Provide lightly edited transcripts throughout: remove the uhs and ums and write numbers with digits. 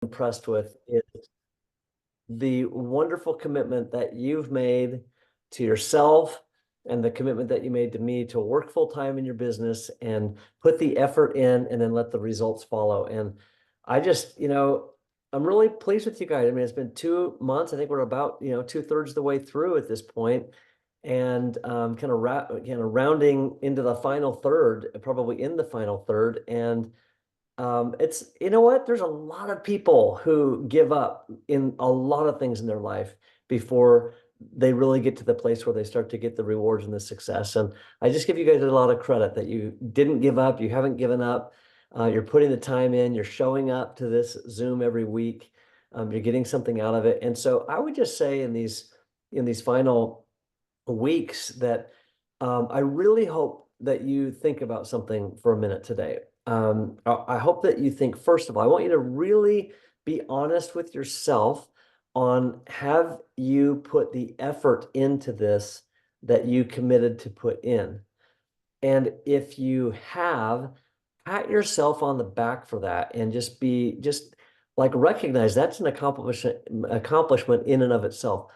impressed with is the wonderful commitment that you've made to yourself and the commitment that you made to me to work full time in your business and put the effort in and then let the results follow. And I just, I'm really pleased with you guys. I mean, it's been 2 months. I think we're about, two-thirds of the way through at this point, and kind of rounding into the final third, probably in the final third. And it's, you know what? There's a lot of people who give up in a lot of things in their life before they really get to the place where they start to get the rewards and the success. And I just give you guys a lot of credit that you didn't give up. You haven't given up. You're putting the time in. You're showing up to this Zoom every week. You're getting something out of it. And so I would just say in these final weeks that I really hope that you think about something for a minute today. I hope that you think, first of all, I want you to really be honest with yourself on, have you put the effort into this that you committed to put in? And if you have, pat yourself on the back for that and just like recognize that's an accomplishment in and of itself.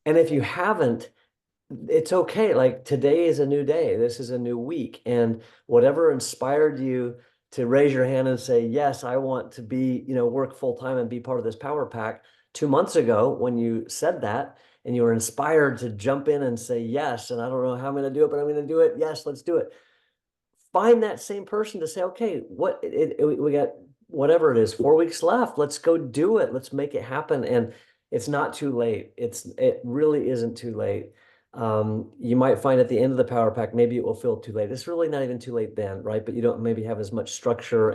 And if you haven't, it's okay. Like, today is a new day. This is a new week. And whatever inspired you to raise your hand and say, yes, I want to be, work full time and be part of this power pack 2 months ago, when you said that and you were inspired to jump in and say, yes, and I don't know how I'm going to do it, but I'm going to do it. Yes, let's do it. Find that same person to say, okay, we got whatever it is, 4 weeks left. Let's go do it. Let's make it happen. And it's not too late. It really isn't too late. You might find at the end of the power pack, maybe it will feel too late. It's really not even too late then, right? But you don't maybe have as much structure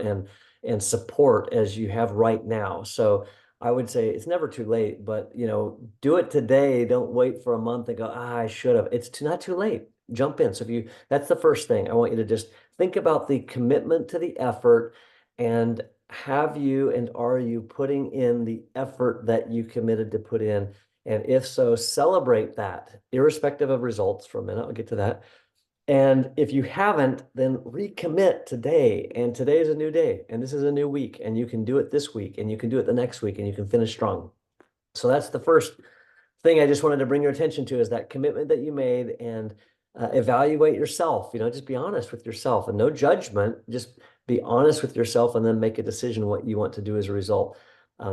and support as you have right now. So I would say it's never too late, but do it today. Don't wait for a month and go, I should have. Not too late. Jump in. So that's the first thing. I want you to just think about the commitment to the effort, and have you and are you putting in the effort that you committed to put in? And if so, celebrate that, irrespective of results. For a minute, I'll get to that. And if you haven't, then recommit today. And today is a new day, and this is a new week, and you can do it this week, and you can do it the next week, and you can finish strong. So that's the first thing I just wanted to bring your attention to, is that commitment that you made. And evaluate yourself. Just be honest with yourself, and no judgment. Just be honest with yourself, and then make a decision what you want to do as a result.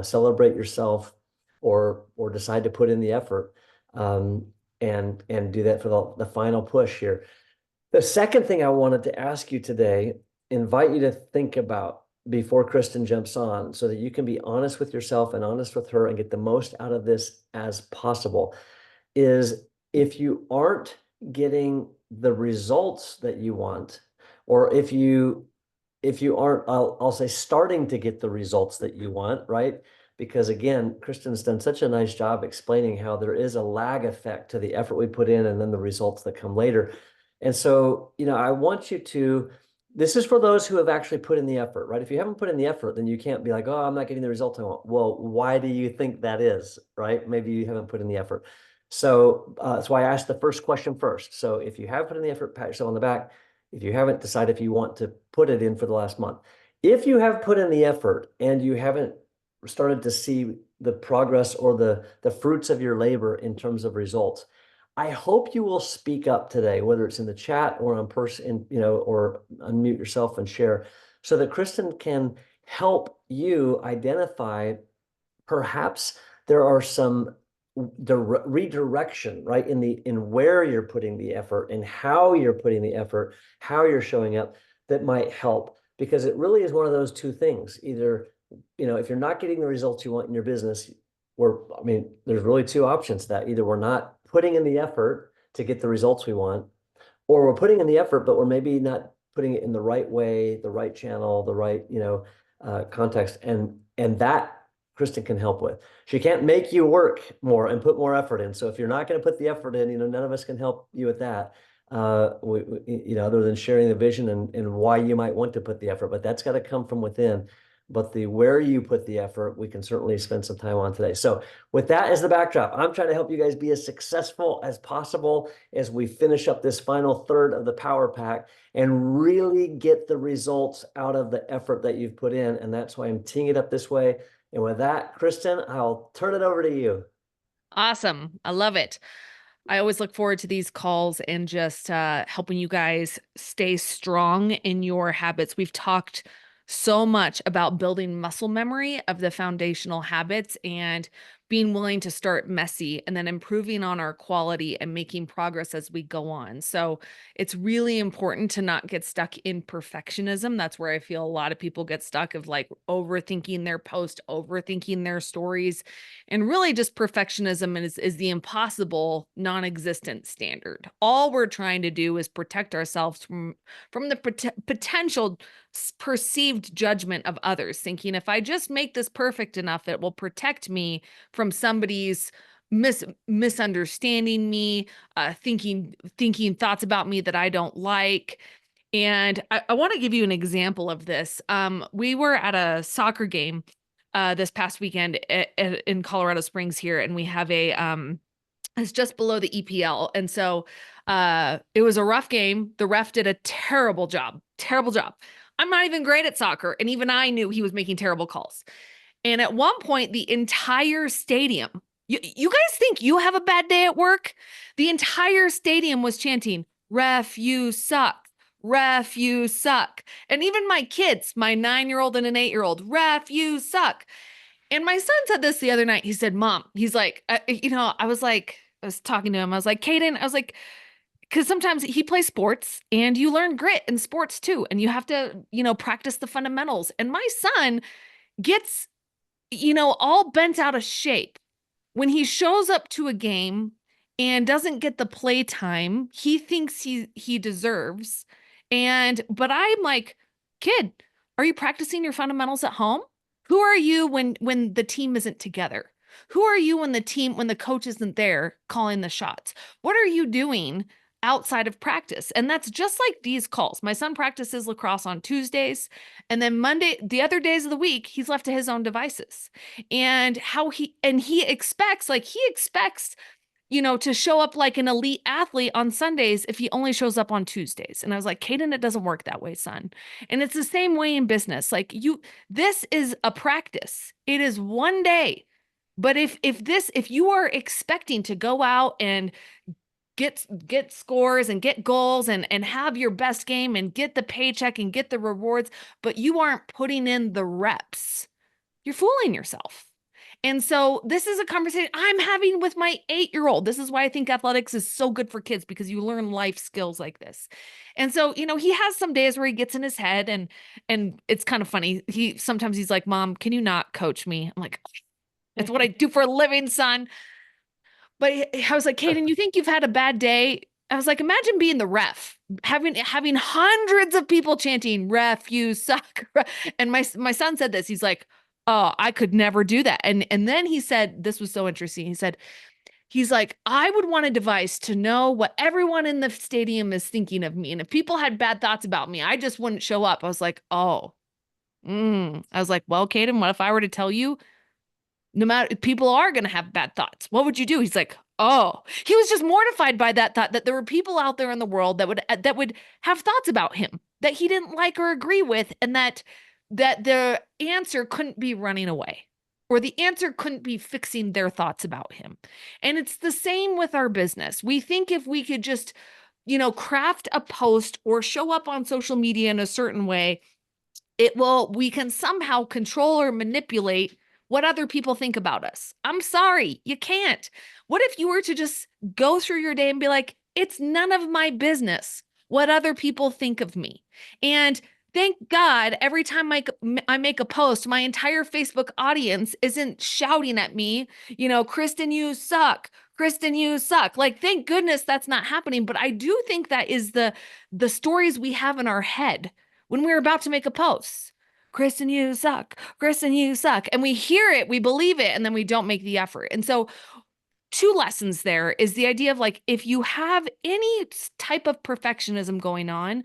Celebrate yourself, or decide to put in the effort, and do that for the final push here. The second thing I wanted to ask you today, invite you to think about before Kristen jumps on, so that you can be honest with yourself and honest with her and get the most out of this as possible, is, if you aren't getting the results that you want, or if you aren't, I'll say, starting to get the results that you want, right? Because again, Kristen's done such a nice job explaining how there is a lag effect to the effort we put in and then the results that come later. And so, I want you to, this is for those who have actually put in the effort, right? If you haven't put in the effort, then you can't be like, oh, I'm not getting the results I want. Well, why do you think that is, right? Maybe you haven't put in the effort. So that's why I asked the first question first. So if you have put in the effort, pat yourself on the back. If you haven't, decide if you want to put it in for the last month. If you have put in the effort and you haven't started to see the progress or the fruits of your labor in terms of results, I hope you will speak up today, whether it's in the chat or on person, or unmute yourself and share, so that Kristen can help you identify, perhaps there are some redirection, right, in where you're putting the effort and how you're putting the effort, how you're showing up, that might help. Because it really is one of those two things. Either, if you're not getting the results you want in your business, there's really two options to that. Either we're not putting in the effort to get the results we want, or we're putting in the effort, but we're maybe not putting it in the right way, the right channel, the right, context. And that Kristen can help with. She can't make you work more and put more effort in. So if you're not going to put the effort in, none of us can help you with that. Other than sharing the vision and why you might want to put the effort, but that's got to come from within. But the where you put the effort, we can certainly spend some time on today. So with that as the backdrop, I'm trying to help you guys be as successful as possible as we finish up this final third of the power pack and really get the results out of the effort that you've put in. And that's why I'm teeing it up this way. And with that, Kristen, I'll turn it over to you. Awesome. I love it. I always look forward to these calls and just helping you guys stay strong in your habits. We've talked so much about building muscle memory of the foundational habits and being willing to start messy and then improving on our quality and making progress as we go on. So it's really important to not get stuck in perfectionism. That's where I feel a lot of people get stuck of like overthinking their post, overthinking their stories, and really just perfectionism is the impossible, non-existent standard. All we're trying to do is protect ourselves from the potential perceived judgment of others, thinking if I just make this perfect enough, it will protect me from somebody's misunderstanding me, thinking thoughts about me that I don't like. And I want to give you an example of this. We were at a soccer game this past weekend in Colorado Springs here, and we have it's just below the EPL. And so it was a rough game. The ref did a terrible job. Terrible job. I'm not even great at soccer, and even I knew he was making terrible calls. And at one point, the entire stadium, you guys think you have a bad day at work? The entire stadium was chanting, "Ref, you suck. Ref, you suck." And even my kids, my 9-year-old and an 8-year-old, "Ref, you suck." And my son said this the other night. He said, "Mom," he's like, I was talking to him. I was like, "Caden," I was like, because sometimes he plays sports and you learn grit in sports too. And you have to, practice the fundamentals. And my son gets, all bent out of shape when he shows up to a game and doesn't get the play time he thinks he deserves. But I'm like, "Kid, are you practicing your fundamentals at home? Who are you when the team isn't together? Who are you when the coach isn't there calling the shots? What are you doing outside of practice?" And that's just like these calls. My son practices lacrosse on Tuesdays, and then Monday, the other days of the week, he's left to his own devices. And he expects to show up like an elite athlete on Sundays if he only shows up on Tuesdays. And I was like, "Caden, it doesn't work that way, son." And it's the same way in business. Like this is a practice. It is one day. But if you are expecting to go out and get scores and get goals and have your best game and get the paycheck and get the rewards, but you aren't putting in the reps, you're fooling yourself. And so this is a conversation I'm having with my 8-year-old. This is why I think athletics is so good for kids, because you learn life skills like this. And so, he has some days where he gets in his head and it's kind of funny. He's like, "Mom, can you not coach me?" I'm like, "It's what I do for a living, son." But I was like, "Caden, you think you've had a bad day?" I was like, "Imagine being the ref, having hundreds of people chanting, 'Ref, you suck.'" And my son said this. He's like, "Oh, I could never do that." And then he said, this was so interesting. He's like, "I would want a device to know what everyone in the stadium is thinking of me. And if people had bad thoughts about me, I just wouldn't show up." I was like, "Oh." I was like, "Well, Caden, what if I were to tell you no matter people are going to have bad thoughts? What would you do?" He's like, "Oh." He was just mortified by that thought that there were people out there in the world that would have thoughts about him that he didn't like or agree with, and that the answer couldn't be running away, or the answer couldn't be fixing their thoughts about him. And it's the same with our business. We think if we could just, craft a post or show up on social media in a certain way, we can somehow control or manipulate what other people think about us. I'm sorry, you can't. What if you were to just go through your day and be like, "It's none of my business what other people think of me." And thank God, every time I make a post, my entire Facebook audience isn't shouting at me, "Kristen, you suck. Kristen, you suck." Like, thank goodness that's not happening. But I do think that is the stories we have in our head when we're about to make a post. "Kristen, you suck. Kristen, you suck." And we hear it, we believe it, and then we don't make the effort. And so, two lessons there is the idea of like, if you have any type of perfectionism going on,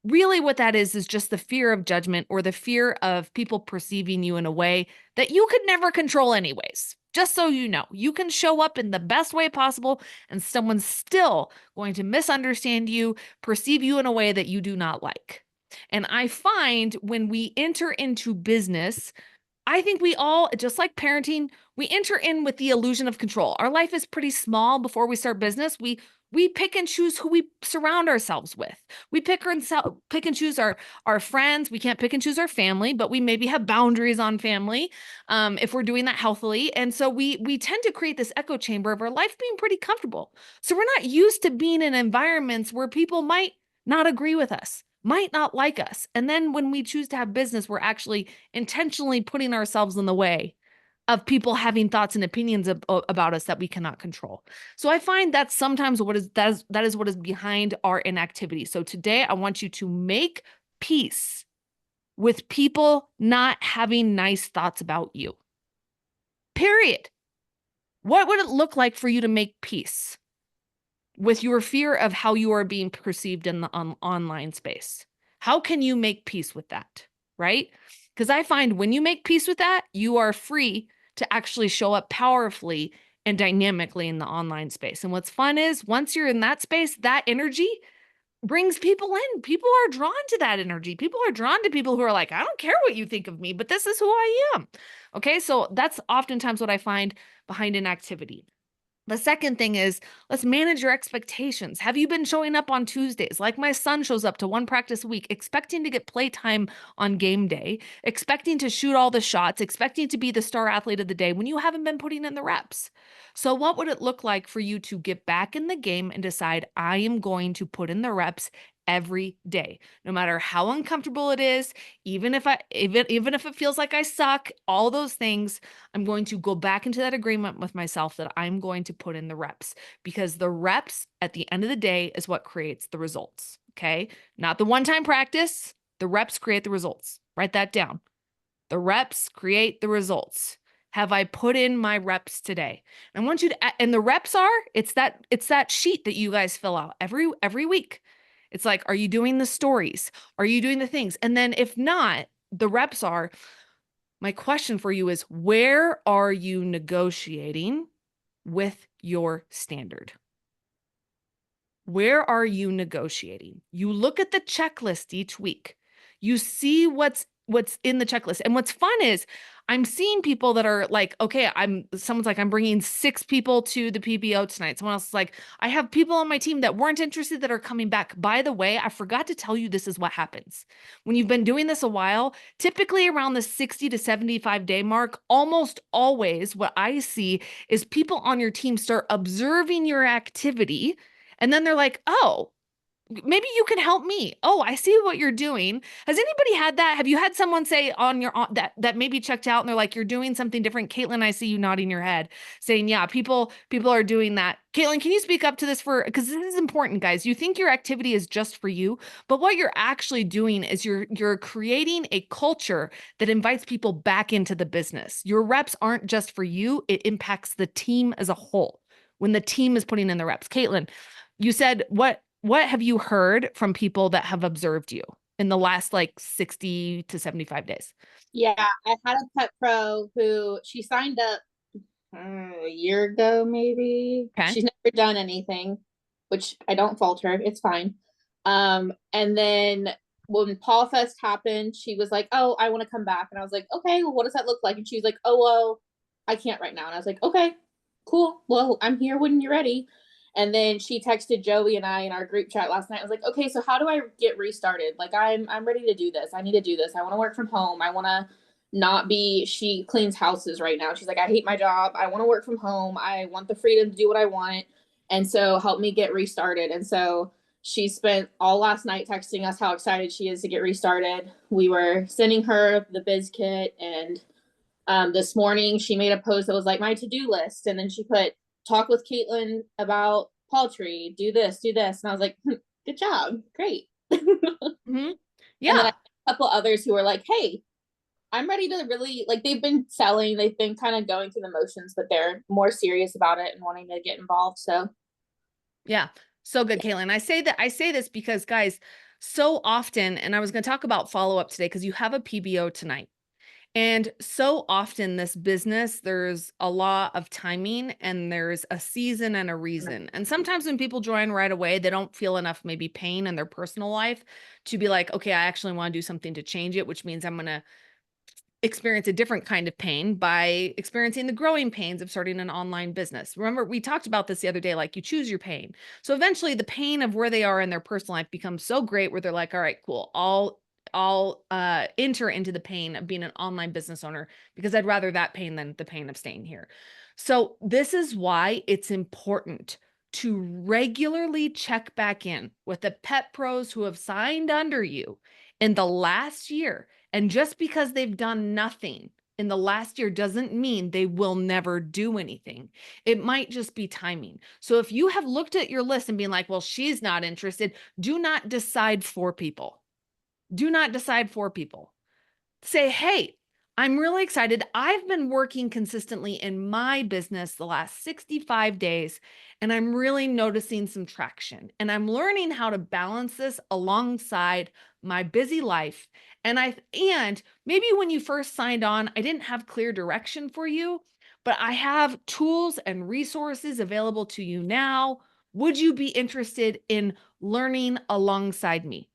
really what that is just the fear of judgment or the fear of people perceiving you in a way that you could never control anyways. Just so you know, you can show up in the best way possible and someone's still going to misunderstand you, perceive you in a way that you do not like. And I find when we enter into business, I think we all, just like parenting, we enter in with the illusion of control. Our life is pretty small before we start business. We pick and choose who we surround ourselves with. We pick and choose our friends. We can't pick and choose our family, but we maybe have boundaries on family if we're doing that healthily. And so we tend to create this echo chamber of our life being pretty comfortable. So we're not used to being in environments where people might not agree with us, might not like us. And then when we choose to have business, we're actually intentionally putting ourselves in the way of people having thoughts and opinions about us that we cannot control. So I find that sometimes that is what is behind our inactivity. So today I want you to make peace with people not having nice thoughts about you. Period. What would it look like for you to make peace with your fear of how you are being perceived in the online space? How can you make peace with that? Right? Because I find when you make peace with that, you are free to actually show up powerfully and dynamically in the online space. And what's fun is once you're in that space, that energy brings people in. People are drawn to that energy. People are drawn to people who are like, I don't care what you think of me, but this is who I am. Okay. So that's oftentimes what I find behind inactivity. The second thing is let's manage your expectations. Have you been showing up on Tuesdays? Like my son shows up to one practice a week, expecting to get playtime on game day, expecting to shoot all the shots, expecting to be the star athlete of the day when you haven't been putting in the reps. So, what would it look like for you to get back in the game and decide, I am going to put in the reps every day, no matter how uncomfortable it is, even if it feels like I suck, all those things, I'm going to go back into that agreement with myself that I'm going to put in the reps because the reps at the end of the day is what creates the results. Okay. Not the one-time practice. The reps create the results. Write that down. The reps create the results. Have I put in my reps today? I want you to, and the reps are, it's that sheet that you guys fill out every week. It's like, are you doing the stories? Are you doing the things? And then if not, the reps are, my question for you is, where are you negotiating with your standard? Where are you negotiating? You look at the checklist each week. You see what's in the checklist. And what's fun is I'm seeing people that are like, okay, someone's like, I'm bringing 6 people to the PBO tonight. Someone else is like, I have people on my team that weren't interested that are coming back. By the way, I forgot to tell you this is what happens. When you've been doing this a while, typically around the 60 to 75 day mark, almost always what I see is people on your team start observing your activity and then they're like, oh, maybe you can help me. Oh, I see what you're doing. Has anybody had that? Have you had someone say on your that maybe checked out and they're like, you're doing something different? Caitlin, I see you nodding your head, saying, yeah, people are doing that. Caitlin, can you speak up to this because this is important, guys. You think your activity is just for you, but what you're actually doing is you're creating a culture that invites people back into the business. Your reps aren't just for you, it impacts the team as a whole. When the team is putting in the reps. Caitlin, you said what have you heard from people that have observed you in the last like 60 to 75 days? Yeah, I had a pet pro who she signed up a year ago, maybe. Okay. She's never done anything, which I don't fault her. It's fine. And then when Paul Fest happened, she was like, "Oh, I want to come back," and I was like, "Okay, well, what does that look like?" And she was like, "Oh, well, I can't right now." And I was like, "Okay, cool. Well, I'm here when you're ready." And then she texted Joey and I in our group chat last night. I was like, "Okay, so how do I get restarted? Like, I'm ready to do this. I need to do this. I want to work from home. I want to not be." She cleans houses right now. She's like, "I hate my job. I want to work from home. I want the freedom to do what I want. And so help me get restarted." And so she spent all last night texting us how excited she is to get restarted. We were sending her the biz kit, and this morning she made a post that was like my to-do list, and then she put, talk with Caitlin about poultry, do this, and I was like, good job, great. Mm-hmm. Yeah. And then I had a couple others who were like, hey, I'm ready to really, like, they've been selling, they've been kind of going through the motions, but they're more serious about it and wanting to get involved. So Yeah. So good, Caitlin. I say this because guys, so often, and I was going to talk about follow-up today because you have a PBO tonight. And so often this business, there's a lot of timing and there's a season and a reason. And sometimes when people join right away, they don't feel enough maybe pain in their personal life to be like, okay, I actually want to do something to change it, which means I'm going to experience a different kind of pain by experiencing the growing pains of starting an online business. Remember, we talked about this the other day, like you choose your pain. So eventually the pain of where they are in their personal life becomes so great where they're like, all right, cool. I'll enter into the pain of being an online business owner because I'd rather that pain than the pain of staying here. So this is why it's important to regularly check back in with the pet pros who have signed under you in the last year. And just because they've done nothing in the last year doesn't mean they will never do anything. It might just be timing. So if you have looked at your list and been like, well, she's not interested, do not decide for people. Do not decide for people. Say, hey, I'm really excited. I've been working consistently in my business the last 65 days, and I'm really noticing some traction. And I'm learning how to balance this alongside my busy life. And maybe when you first signed on, I didn't have clear direction for you, but I have tools and resources available to you now. Would you be interested in learning alongside me?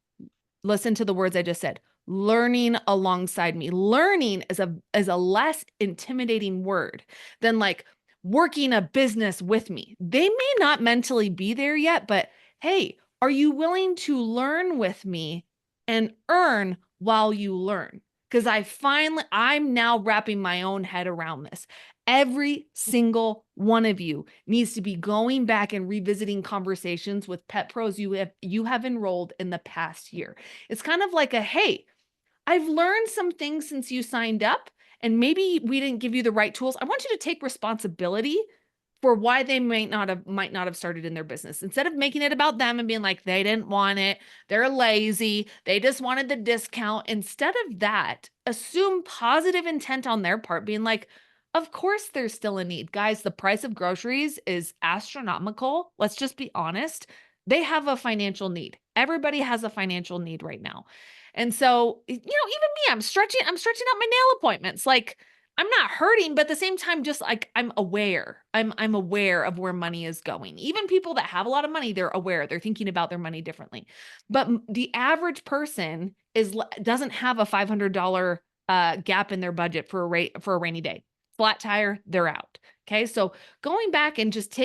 Listen to the words I just said. Learning alongside me. Learning is a less intimidating word than like working a business with me. They may not mentally be there yet, but hey, are you willing to learn with me and earn while you learn? Because I'm now wrapping my own head around this. Every single one of you needs to be going back and revisiting conversations with pet pros you have enrolled in the past year. It's kind of like hey, I've learned some things since you signed up, and maybe we didn't give you the right tools. I want you to take responsibility for why they might not have started in their business. Instead of making it about them and being like, they didn't want it, they're lazy, they just wanted the discount. Instead of that, assume positive intent on their part, being like, of course there's still a need. Guys, the price of groceries is astronomical. Let's just be honest. They have a financial need. Everybody has a financial need right now. And so, even me, I'm stretching out my nail appointments. Like, I'm not hurting, but at the same time, just like I'm aware. I'm aware of where money is going. Even people that have a lot of money, they're aware. They're thinking about their money differently. But the average person doesn't have a $500 gap in their budget for a rainy day. Flat tire, they're out. Okay, so going back and just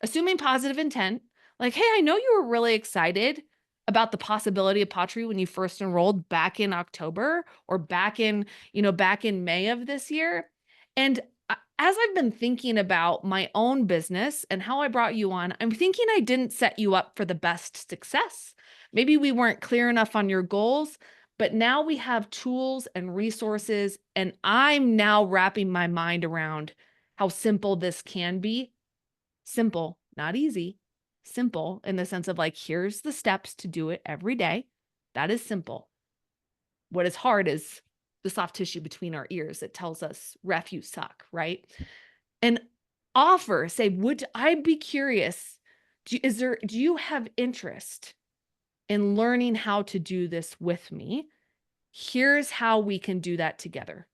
assuming positive intent, like, hey, I know you were really excited about the possibility of pottery when you first enrolled back in October or back in May of this year. And as I've been thinking about my own business and how I brought you on, I'm thinking I didn't set you up for the best success. Maybe we weren't clear enough on your goals, but now we have tools and resources, and I'm now wrapping my mind around how simple this can be. Simple, not easy. Simple in the sense of like, here's the steps to do it every day. That is simple. What is hard is the soft tissue between our ears that tells us, ref, you suck, right? And say, would I be curious? Do you have interest in learning how to do this with me? Here's how we can do that together.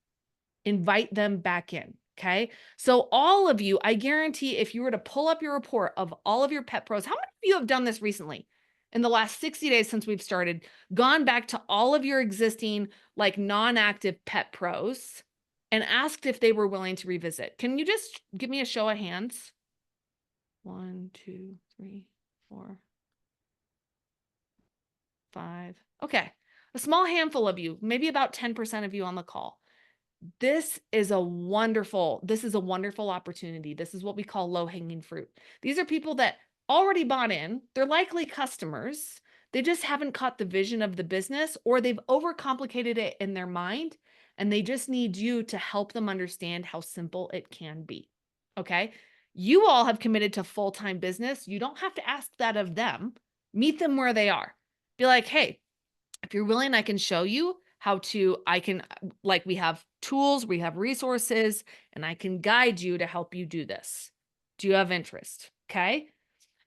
Invite them back in. Okay. So all of you, I guarantee if you were to pull up your report of all of your pet pros, how many of you have done this recently in the last 60 days since we've started, gone back to all of your existing like non-active pet pros and asked if they were willing to revisit? Can you just give me a show of hands? 1, 2, 3, 4, 5. Okay. A small handful of you, maybe about 10% of you on the call. This is a wonderful opportunity. This is what we call low-hanging fruit. These are people that already bought in. They're likely customers. They just haven't caught the vision of the business, or they've overcomplicated it in their mind, and they just need you to help them understand how simple it can be. Okay? You all have committed to full-time business. You don't have to ask that of them. Meet them where they are. Be like, hey, if you're willing, I can show you we have tools, we have resources, and I can guide you to help you do this. Do you have interest? Okay.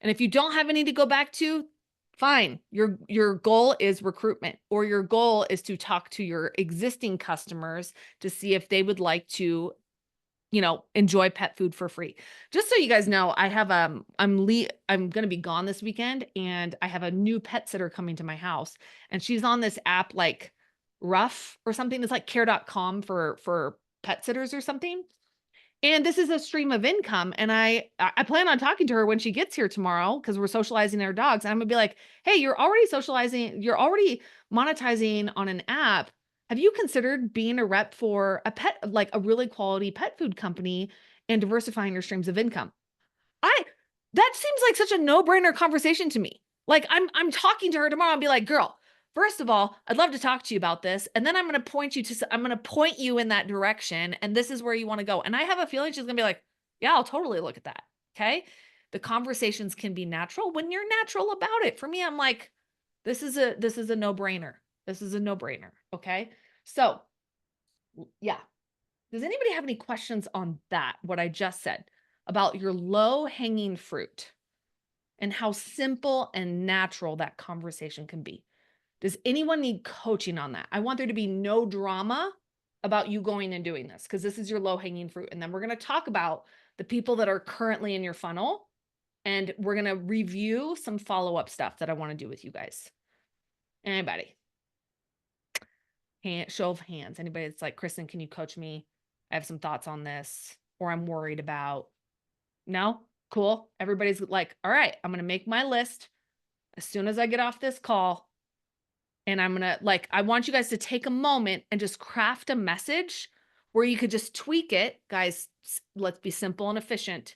And if you don't have any to go back to, fine. Your goal is recruitment, or your goal is to talk to your existing customers to see if they would like to, enjoy pet food for free. Just so you guys know, I have, I'm going to be gone this weekend, and I have a new pet sitter coming to my house, and she's on this app, like rough or something. It's like care.com for pet sitters or something. And this is a stream of income. And I plan on talking to her when she gets here tomorrow because we're socializing our dogs. And I'm gonna be like, hey, you're already socializing, you're already monetizing on an app. Have you considered being a rep for a pet, like a really quality pet food company and diversifying your streams of income? That seems like such a no-brainer conversation to me. Like I'm talking to her tomorrow and be like, girl, first of all, I'd love to talk to you about this. And then I'm going to point you in that direction. And this is where you want to go. And I have a feeling she's going to be like, yeah, I'll totally look at that. Okay. The conversations can be natural when you're natural about it. For me, I'm like, this is a no-brainer. This is a no-brainer. Okay. So yeah. Does anybody have any questions on that? What I just said about your low-hanging fruit and how simple and natural that conversation can be. Does anyone need coaching on that? I want there to be no drama about you going and doing this because this is your low-hanging fruit. And then we're going to talk about the people that are currently in your funnel and we're going to review some follow-up stuff that I want to do with you guys. Anybody? Show of hands. Anybody that's like, Kristen, can you coach me? I have some thoughts on this or I'm worried about. No? Cool. Everybody's like, all right, I'm going to make my list as soon as I get off this call. And I'm going to I want you guys to take a moment and just craft a message where you could just tweak it. Guys, let's be simple and efficient.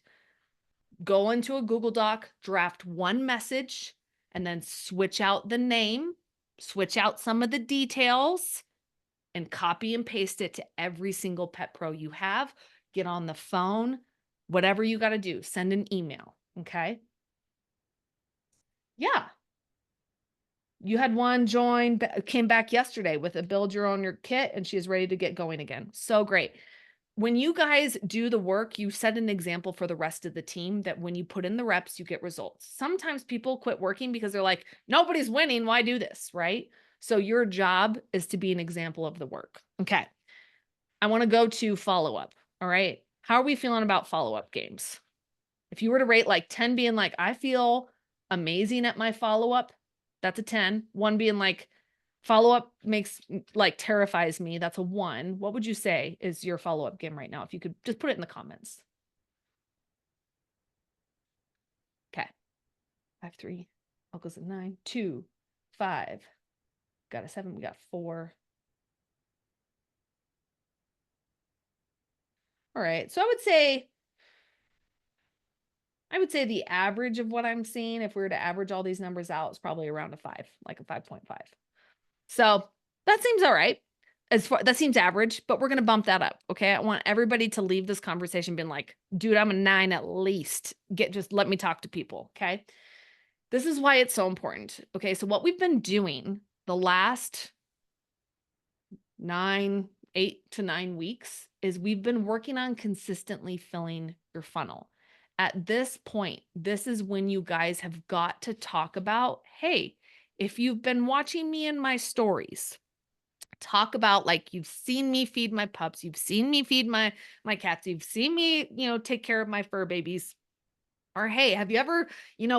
Go into a Google Doc, draft one message, and then switch out the name, switch out some of the details, and copy and paste it to every single pet pro you have. Get on the phone, whatever you got to do, send an email. Okay. Yeah. You had one join, came back yesterday with a build your own your kit, and she is ready to get going again. So great. When you guys do the work, you set an example for the rest of the team that when you put in the reps, you get results. Sometimes people quit working because they're like, nobody's winning. Why do this? Right? So your job is to be an example of the work. Okay. I want to go to follow-up. All right. How are we feeling about follow-up games? If you were to rate like 10 being like, I feel amazing at my follow-up, that's a 10. 1 being like, follow-up makes terrifies me. That's a 1. What would you say is your follow-up game right now? If you could just put it in the comments. Okay. 5, 3. I'll go to 9, 2, 5. Got a 7. We got 4. All right. So I would say the average of what I'm seeing, if we were to average all these numbers out, is probably around a 5, like a 5.5. So that seems all right. That seems average, but we're going to bump that up. Okay. I want everybody to leave this conversation being like, dude, I'm a 9 at least. Just let me talk to people. Okay. This is why it's so important. Okay. So what we've been doing the last 8 to 9 weeks is we've been working on consistently filling your funnel. At this point, this is when you guys have got to talk about, hey, if you've been watching me in my stories, talk about you've seen me feed my pups, you've seen me feed my cats, you've seen me, take care of my fur babies. Or, hey, have you ever,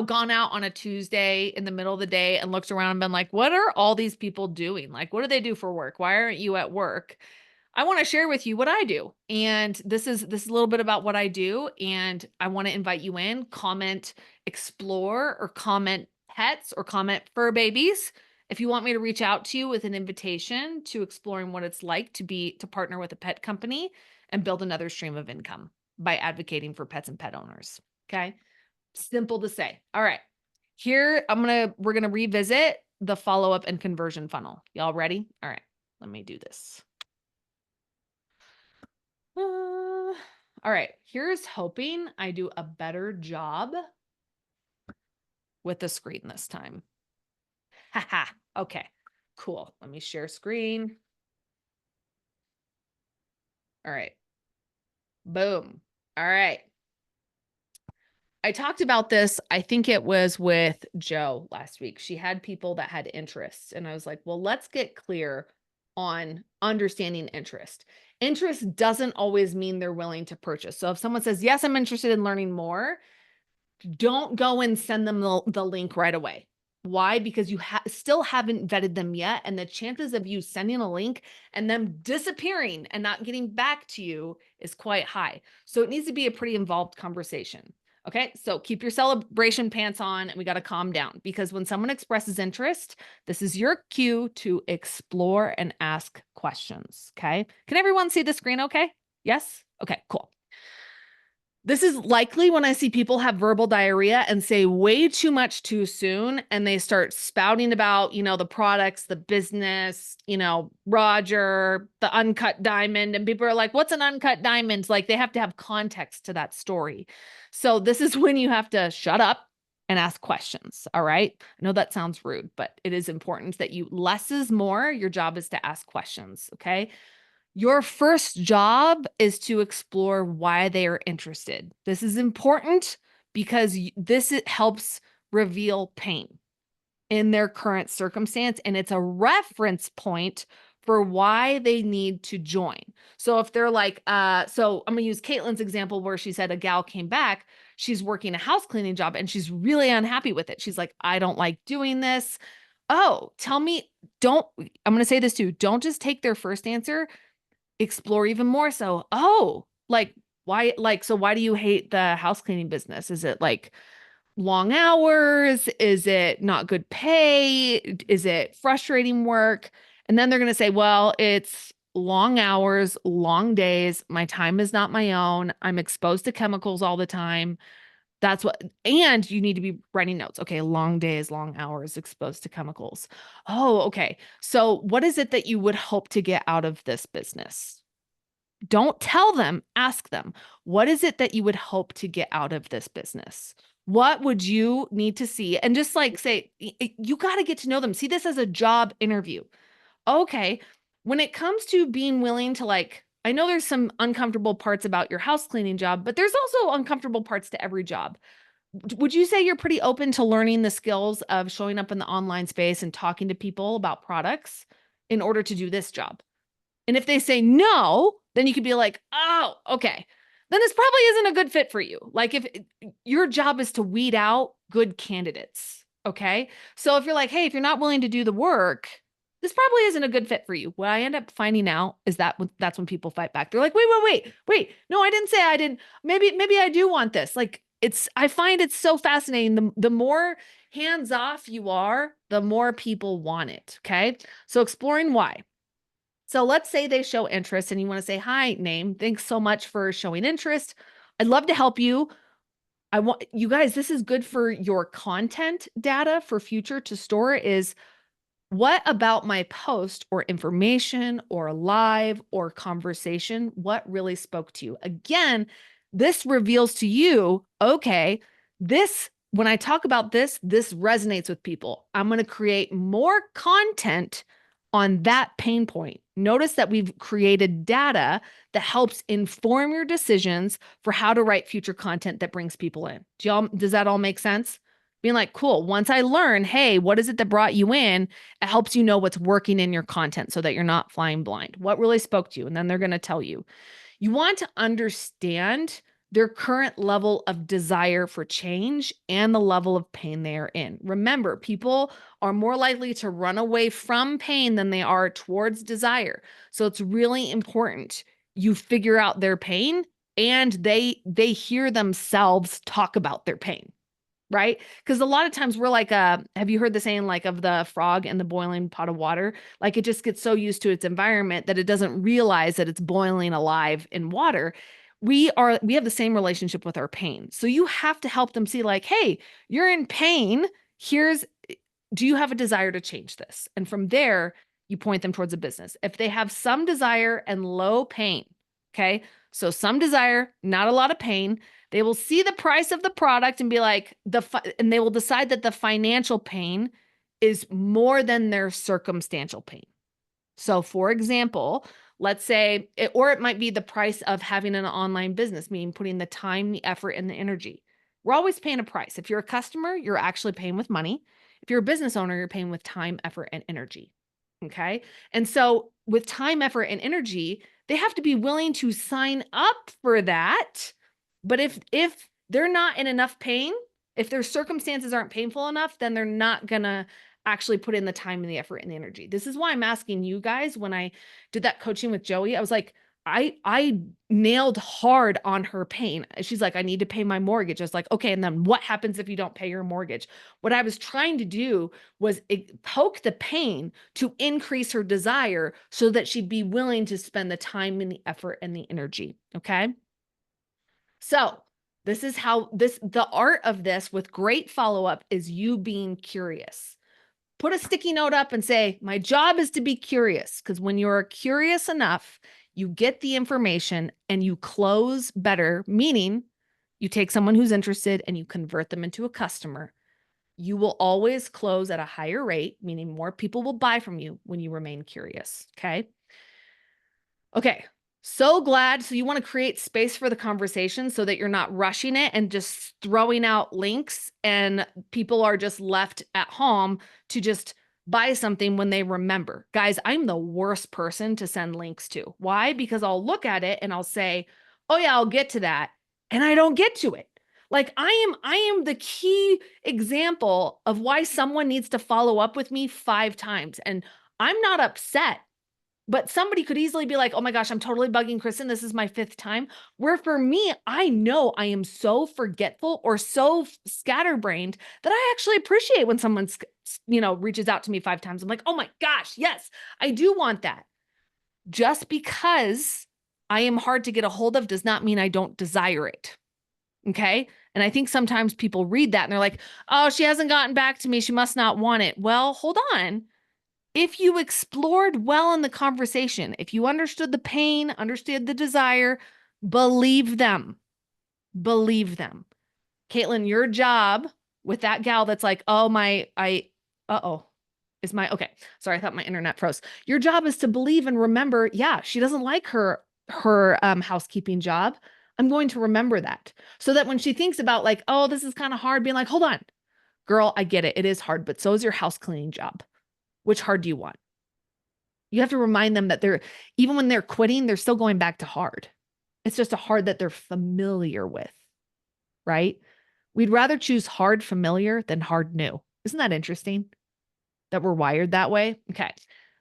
gone out on a Tuesday in the middle of the day and looked around and been like, what are all these people doing? Like, what do they do for work? Why aren't you at work? I want to share with you what I do. And this is a little bit about what I do. And I want to invite you in, comment, explore, or comment pets or comment fur babies. If you want me to reach out to you with an invitation to exploring what it's like to partner with a pet company and build another stream of income by advocating for pets and pet owners. Okay. Simple to say. All right. Here, we're going to revisit the follow-up and conversion funnel. Y'all ready? All right. Let me do this. All right. Here's hoping I do a better job with the screen this time. Haha. Okay. Cool. Let me share screen. All right. Boom. All right. I talked about this, I think it was with Joe last week. She had people that had interests, and I was like, well, let's get clear on understanding interest. Interest doesn't always mean they're willing to purchase. So if someone says, yes, I'm interested in learning more, don't go and send them the link right away. Why? Because you still haven't vetted them yet. And the chances of you sending a link and them disappearing and not getting back to you is quite high. So it needs to be a pretty involved conversation. Okay, so keep your celebration pants on, and we got to calm down, because when someone expresses interest, this is your cue to explore and ask questions. Okay, can everyone see the screen okay? Yes? Okay, cool. This is likely when I see people have verbal diarrhea and say way too much too soon, and they start spouting about, the products, the business, Roger, the uncut diamond. And people are like, what's an uncut diamond? Like, they have to have context to that story. So this is when you have to shut up and ask questions. All right. I know that sounds rude, but it is important that less is more. Your job is to ask questions. Okay. Your first job is to explore why they are interested. This is important because helps reveal pain in their current circumstance, and it's a reference point for why they need to join. So if they're like, so I'm gonna use Caitlin's example where she said a gal came back, she's working a house cleaning job and she's really unhappy with it. She's like, I don't like doing this. Oh, I'm gonna say this too, don't just take their first answer, explore even more. So, why do you hate the house cleaning business? Is it like long hours? Is it not good pay? Is it frustrating work? And then they're going to say, well, it's long hours, long days. My time is not my own. I'm exposed to chemicals all the time. And you need to be writing notes. Okay, long days, long hours, exposed to chemicals. Oh, okay. So what is it that you would hope to get out of this business? Don't tell them, ask them. What is it that you would hope to get out of this business? What would you need to see? And just like say, you got to get to know them. See this as a job interview. Okay. When it comes to being willing to I know there's some uncomfortable parts about your house cleaning job, but there's also uncomfortable parts to every job. Would you say you're pretty open to learning the skills of showing up in the online space and talking to people about products in order to do this job? And if they say no, then you could be like, oh, okay. Then this probably isn't a good fit for you. Like, if your job is to weed out good candidates. Okay. So if you're like, hey, if you're not willing to do the work, this probably isn't a good fit for you. What I end up finding out is that's when people fight back. They're like, wait. No, I didn't say I didn't. Maybe I do want this. Like, I find it so fascinating. The more hands off you are, the more people want it. Okay. So exploring why. So let's say they show interest and you want to say, hi, name, thanks so much for showing interest. I'd love to help you. I want you guys, this is good for your content data for future to store is what about my post or information or live or conversation? What really spoke to you? Again, this reveals to you, okay, when I talk about this resonates with people. I'm going to create more content on that pain point. Notice that we've created data that helps inform your decisions for how to write future content that brings people in. Does that all make sense? Being like, cool, once I learn, hey, what is it that brought you in? It helps you know what's working in your content so that you're not flying blind. What really spoke to you? And then they're going to tell you. You want to understand their current level of desire for change and the level of pain they are in. Remember, people are more likely to run away from pain than they are towards desire. So it's really important you figure out their pain and they hear themselves talk about their pain. Right? Because a lot of times we're like, have you heard the saying like of the frog in the boiling pot of water? Like, it just gets so used to its environment that it doesn't realize that it's boiling alive in water. We have the same relationship with our pain. So you have to help them see like, hey, you're in pain. Do you have a desire to change this? And from there, you point them towards a business. If they have some desire and low pain, okay? So some desire, not a lot of pain. They will see the price of the product and be like, and they will decide that the financial pain is more than their circumstantial pain. So for example, let's say, it might be the price of having an online business, meaning putting the time, the effort, and the energy. We're always paying a price. If you're a customer, you're actually paying with money. If you're a business owner, you're paying with time, effort, and energy. Okay. And so with time, effort, and energy, they have to be willing to sign up for that. But if they're not in enough pain, If their circumstances aren't painful enough, then they're not gonna actually put in the time and the effort and the energy. This is why I'm asking you guys, when I did that coaching with Joey, I was like, I nailed hard on her pain. She's like, I need to pay my mortgage. I was like, okay, and then what happens if you don't pay your mortgage? What I was trying to do was poke the pain to increase her desire so that she'd be willing to spend the time and the effort and the energy. Okay. So this is how the art of this with great follow-up is you being curious. Put a sticky note up and say, my job is to be curious. Because when you're curious enough, you get the information and you close better, meaning you take someone who's interested and you convert them into a customer. You will always close at a higher rate, meaning more people will buy from you when you remain curious. Okay. Okay. So glad. So you want to create space for the conversation so that you're not rushing it and just throwing out links and people are just left at home to just buy something when they remember. Guys, I'm the worst person to send links to. Why? Because I'll look at it and I'll say, oh yeah, I'll get to that. And I don't get to it. Like I am the key example of why someone needs to follow up with me 5 times. And I'm not upset. But somebody could easily be like, oh my gosh, I'm totally bugging Kristen. This is my 5th time. Where for me, I know I am so forgetful or so scatterbrained that I actually appreciate when someone, reaches out to me 5 times. I'm like, oh my gosh, yes, I do want that. Just because I am hard to get a hold of does not mean I don't desire it. Okay. And I think sometimes people read that and they're like, oh, she hasn't gotten back to me. She must not want it. Well, hold on. If you explored well in the conversation, if you understood the pain, understood the desire, believe them. Believe them. Caitlin, your job with that gal that's like, oh, okay. Sorry, I thought my internet froze. Your job is to believe and remember, yeah, she doesn't like her housekeeping job. I'm going to remember that so that when she thinks about like, oh, this is kind of hard, being like, hold on, girl, I get it. It is hard, but so is your house cleaning job. Which hard do you want? You have to remind them that even when they're quitting, they're still going back to hard. It's just a hard that they're familiar with, right? We'd rather choose hard familiar than hard new. Isn't that interesting that we're wired that way? Okay.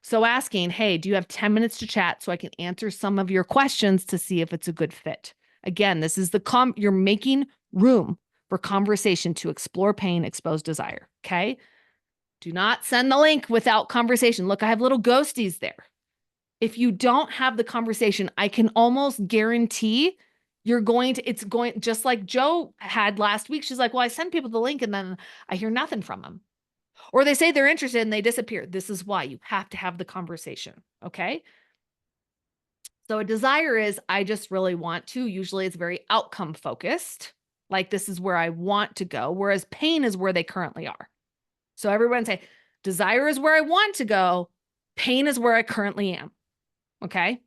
So asking, hey, do you have 10 minutes to chat so I can answer some of your questions to see if it's a good fit? Again, this is you're making room for conversation to explore pain, expose desire. Okay. Do not send the link without conversation. Look, I have little ghosties there. If you don't have the conversation, I can almost guarantee it's going just like Joe had last week. She's like, well, I send people the link and then I hear nothing from them. Or they say they're interested and they disappear. This is why you have to have the conversation. Okay. So a desire is, I just really want to. Usually it's very outcome focused. Like this is where I want to go. Whereas pain is where they currently are. So everyone say, desire is where I want to go. Pain is where I currently am. Okay.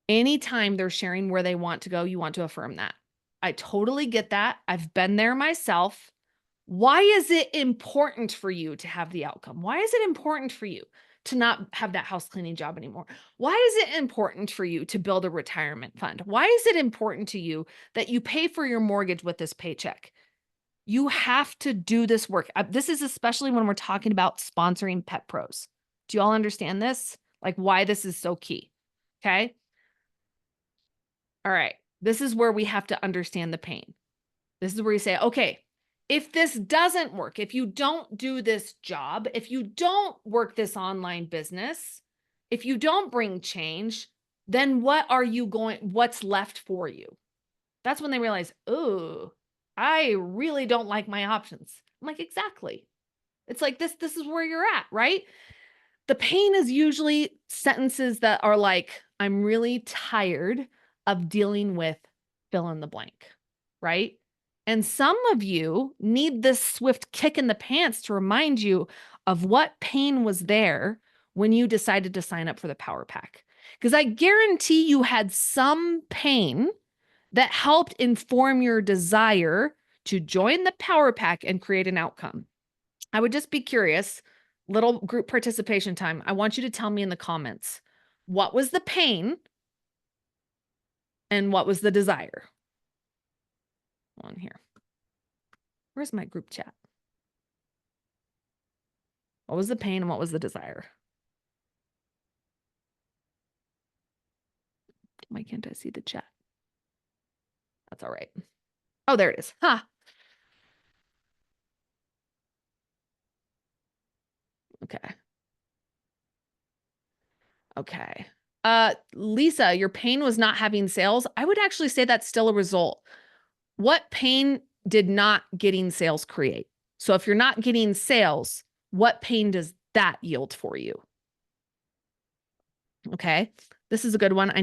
Anytime they're sharing where they want to go, you want to affirm that. I totally get that. I've been there myself. Why is it important for you to have the outcome? Why is it important for you to not have that house cleaning job anymore? Why is it important for you to build a retirement fund? Why is it important to you that you pay for your mortgage with this paycheck? You have to do this work. This is especially when we're talking about sponsoring pet pros. Do you all understand this? Like why this is so key. Okay. All right. This is where we have to understand the pain. This is where you say, okay, if this doesn't work, if you don't do this job, if you don't work this online business, if you don't bring change, then what's left for you? That's when they realize, oh, I really don't like my options. I'm like, exactly. It's like this is where you're at, right? The pain is usually sentences that are like, I'm really tired of dealing with fill in the blank, right? And some of you need this swift kick in the pants to remind you of what pain was there when you decided to sign up for the Power Pack. Because I guarantee you had some pain that helped inform your desire to join the Power Pack and create an outcome. I would just be curious, little group participation time. I want you to tell me in the comments, what was the pain and what was the desire? On here. Where's my group chat? What was the pain and what was the desire? Why can't I see the chat? That's all right. Oh, there it is. Ha. Okay. Okay. Lisa, your pain was not having sales. I would actually say that's still a result. What pain did not getting sales create? So if you're not getting sales, what pain does that yield for you? Okay. This is a good one. I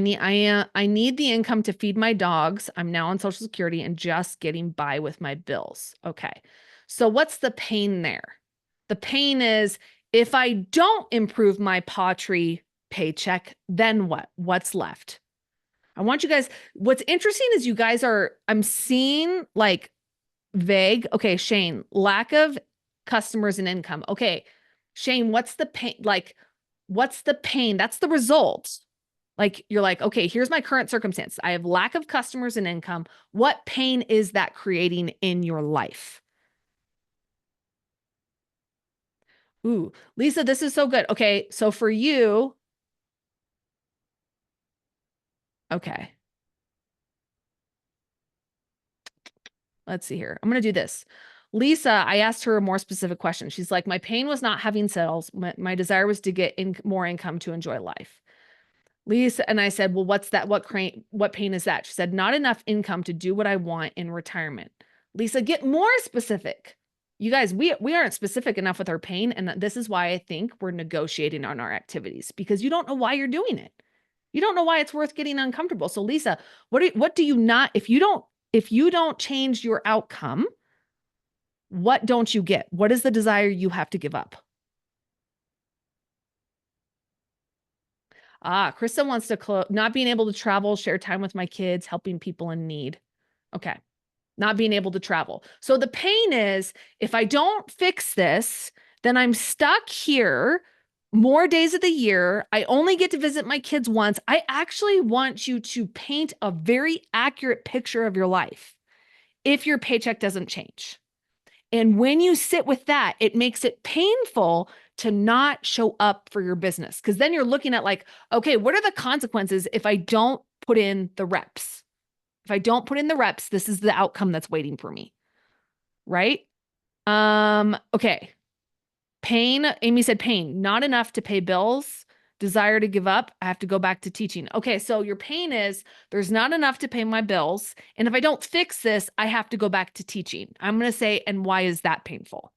need the income to feed my dogs. I'm now on Social Security and just getting by with my bills. Okay. So what's the pain there? The pain is if I don't improve my pottery paycheck, then what? What's left? I want you guys, what's interesting is you guys are, I'm seeing like vague. Okay, Shane, lack of customers and income. Okay, Shane, what's the pain? Like, what's the pain? That's the result. Like, you're like, okay, here's my current circumstance. I have lack of customers and income. What pain is that creating in your life? Ooh, Lisa, this is so good. Okay, so for you, okay. Let's see here. I'm going to do this. Lisa, I asked her a more specific question. She's like, my pain was not having sales. My desire was to get more income to enjoy life. Lisa, and I said, well, what's that? What pain is that? She said, not enough income to do what I want in retirement. Lisa, get more specific. You guys, we aren't specific enough with our pain. And this is why I think we're negotiating on our activities, because you don't know why you're doing it. You don't know why it's worth getting uncomfortable. So Lisa, what do you not, if you don't change your outcome, what don't you get? What is the desire you have to give up? Krista wants to not being able to travel, share time with my kids, helping people in need. Okay. Not being able to travel. So the pain is if I don't fix this, then I'm stuck here more days of the year. I only get to visit my kids once. I actually want you to paint a very accurate picture of your life if your paycheck doesn't change. And when you sit with that, it makes it painful to not show up for your business. Because then you're looking at like, okay, what are the consequences if I don't put in the reps? If I don't put in the reps, this is the outcome that's waiting for me. Right? Okay. Pain. Amy said pain, not enough to pay bills. Desire to give up. I have to go back to teaching. Okay. So your pain is there's not enough to pay my bills. And if I don't fix this, I have to go back to teaching. I'm going to say, and why is that painful?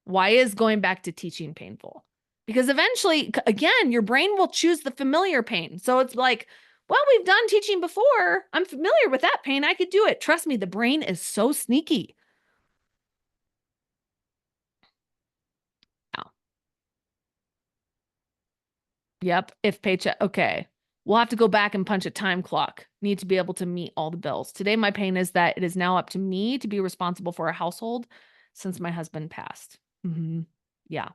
Why is going back to teaching painful? Because eventually, again, your brain will choose the familiar pain. So it's like, well, we've done teaching before. I'm familiar with that pain. I could do it. Trust me, the brain is so sneaky. Oh. Yep. If paycheck. Okay. We'll have to go back and punch a time clock. Need to be able to meet all the bills. Today, my pain is that it is now up to me to be responsible for a household since my husband passed. Yeah.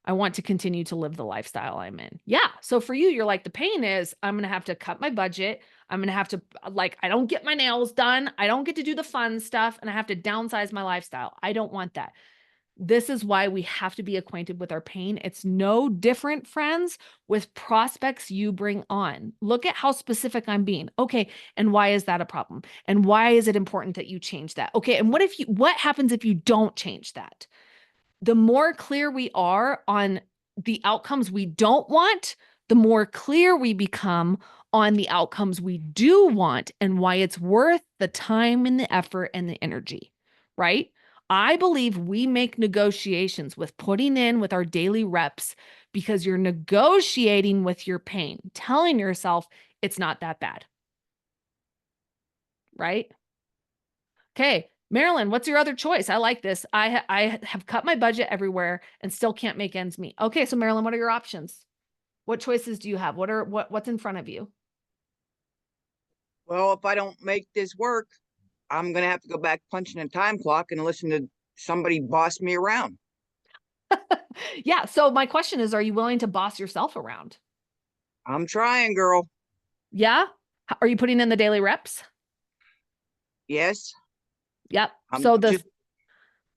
I want to continue to live the lifestyle I'm in. Yeah. So for you, you're like, the pain is I'm going to have to cut my budget. I'm going to have to I don't get my nails done. I don't get to do the fun stuff and I have to downsize my lifestyle. I don't want that. This is why we have to be acquainted with our pain. It's no different, friends, with prospects you bring on. Look at how specific I'm being. Okay. And why is that a problem? And why is it important that you change that? Okay. And what happens if you don't change that? The more clear we are on the outcomes we don't want, the more clear we become on the outcomes we do want and why it's worth the time and the effort and the energy, right? I believe we make negotiations with putting in with our daily reps because you're negotiating with your pain, telling yourself it's not that bad, right? Okay, Marilyn, what's your other choice? I like this. I have cut my budget everywhere and still can't make ends meet. Okay, so Marilyn, what are your options? What choices do you have? What's in front of you? Well, if I don't make this work, I'm going to have to go back punching a time clock and listen to somebody boss me around. Yeah. So my question is, are you willing to boss yourself around? I'm trying, girl. Yeah. Are you putting in the daily reps? Yes. Yep. I'm So just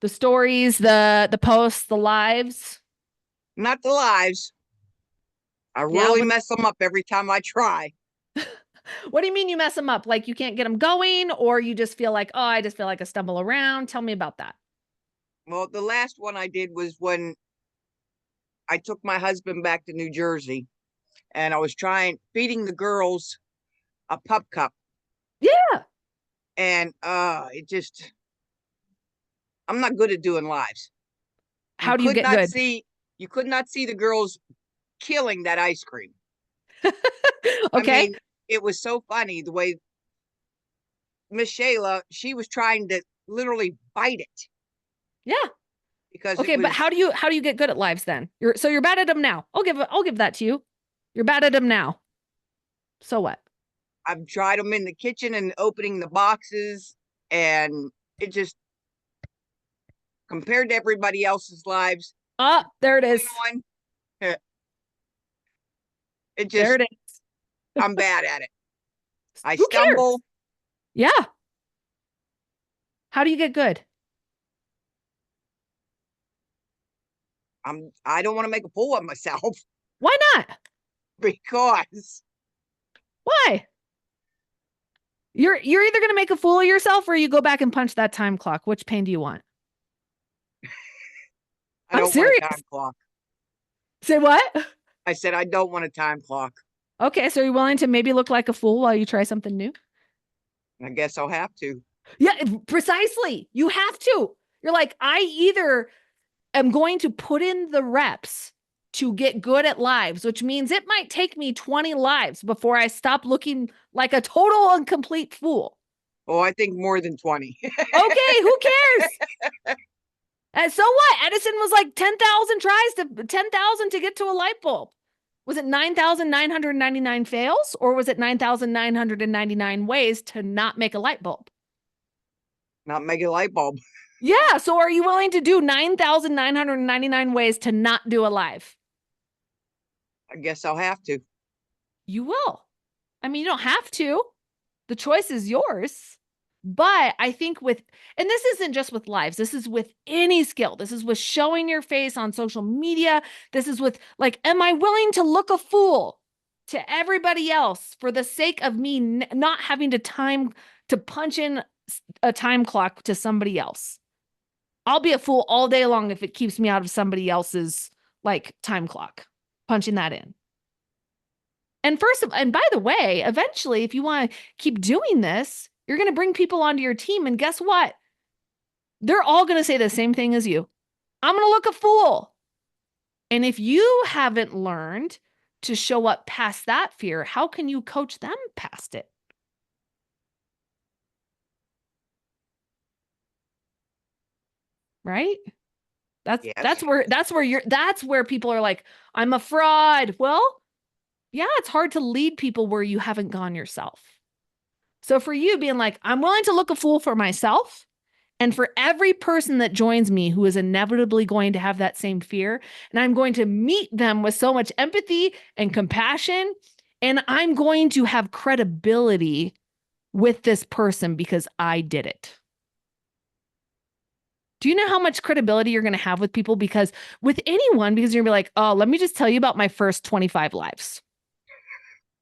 the stories, the posts, the lives. not the lives. I Yeah. really mess them up every time I try. What do you mean you mess them up? Like you can't get them going, or you just feel like, oh, I just feel like I stumble around. Tell me about that. Well, the last one I did was when I took my husband back to New Jersey and I was feeding the girls a pup cup. Yeah. And I'm not good at doing lives. You How do you could get not good? see you could not see the girls killing that ice cream. I Okay. mean, it was so funny the way Miss Shayla, she was trying to literally bite it Yeah. because it Okay, but was how do you get good at lives then? You're bad at them now. I'll give that to you. You're bad at them now. So what? I've tried them in the kitchen and opening the boxes, and it just compared to everybody else's lives, Ah, there it is. one, it There just it is. I'm bad at it. I Who cares? stumble. Yeah. How do you get good? I don't want to make a fool of myself Why not? because Why? You're either gonna make a fool of yourself or you go back and punch that time clock. Which pain do you want? I I'm don't want a serious. time clock. Say what? I said I don't want a time clock. Okay, so you're willing to maybe look like a fool while you try something new? I guess I'll have to. Yeah, precisely. You have to. You're like, I either am going to put in the reps to get good at lives, which means it might take me 20 lives before I stop looking like a total and complete fool. Oh, I think more than 20. Okay, who cares? And so what? Edison was like 10,000 to get to a light bulb. Was it 9,999 fails, or was it 9,999 ways to not make a light bulb? Not make a light bulb. Yeah. So are you willing to do 9,999 ways to not do a live? I guess I'll have to. You will. I mean, you don't have to. The choice is yours. But I think and this isn't just with lives, this is with any skill. This is with showing your face on social media. This is with like, am I willing to look a fool to everybody else for the sake of me not having to punch in a time clock to somebody else? I'll be a fool all day long if it keeps me out of somebody else's like time clock, punching that in. And by the way, eventually, if you want to keep doing this, you're going to bring people onto your team. And guess what? They're all going to say the same thing as you. I'm going to look a fool. And if you haven't learned to show up past that fear, how can you coach them past it? Right? Yes. That's where people are like, I'm a fraud. Well, yeah, it's hard to lead people where you haven't gone yourself. So for you being like, I'm willing to look a fool for myself, and for every person that joins me who is inevitably going to have that same fear, and I'm going to meet them with so much empathy and compassion, and I'm going to have credibility with this person because I did it. Do you know how much credibility you're going to have with people? Because with anyone, because you're going to be like, oh, let me just tell you about my first 25 lives.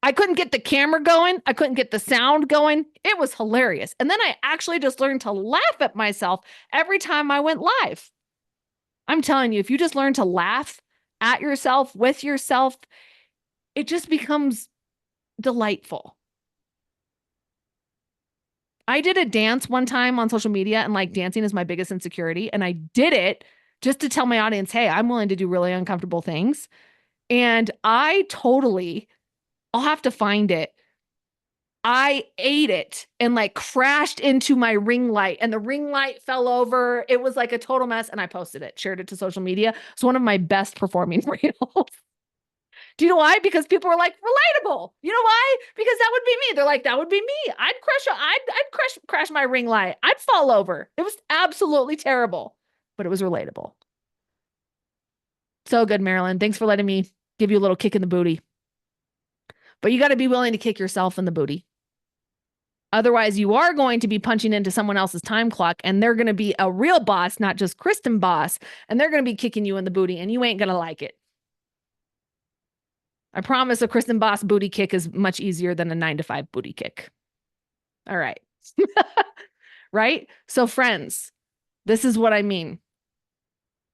I couldn't get the camera going. I couldn't get the sound going. It was hilarious. And then I actually just learned to laugh at myself every time I went live. I'm telling you, if you just learn to laugh at yourself, with yourself, it just becomes delightful. I did a dance one time on social media, and like dancing is my biggest insecurity. And I did it just to tell my audience, hey, I'm willing to do really uncomfortable things. And I'll have to find it. I ate it and like crashed into my ring light, and the ring light fell over. It was like a total mess. And I posted it, shared it to social media. It's one of my best performing reels. Do you know why? Because people were like, relatable. You know why? Because that would be me. They're like, that would be me. I'd crash my ring light. I'd fall over. It was absolutely terrible, but it was relatable. So good, Marilyn. Thanks for letting me give you a little kick in the booty. But you got to be willing to kick yourself in the booty. Otherwise, you are going to be punching into someone else's time clock, and they're going to be a real boss, not just Kristen Boss, and they're going to be kicking you in the booty, and you ain't going to like it. I promise a Kristen Boss booty kick is much easier than a 9-to-5 booty kick. All right. Right? So friends, this is what I mean.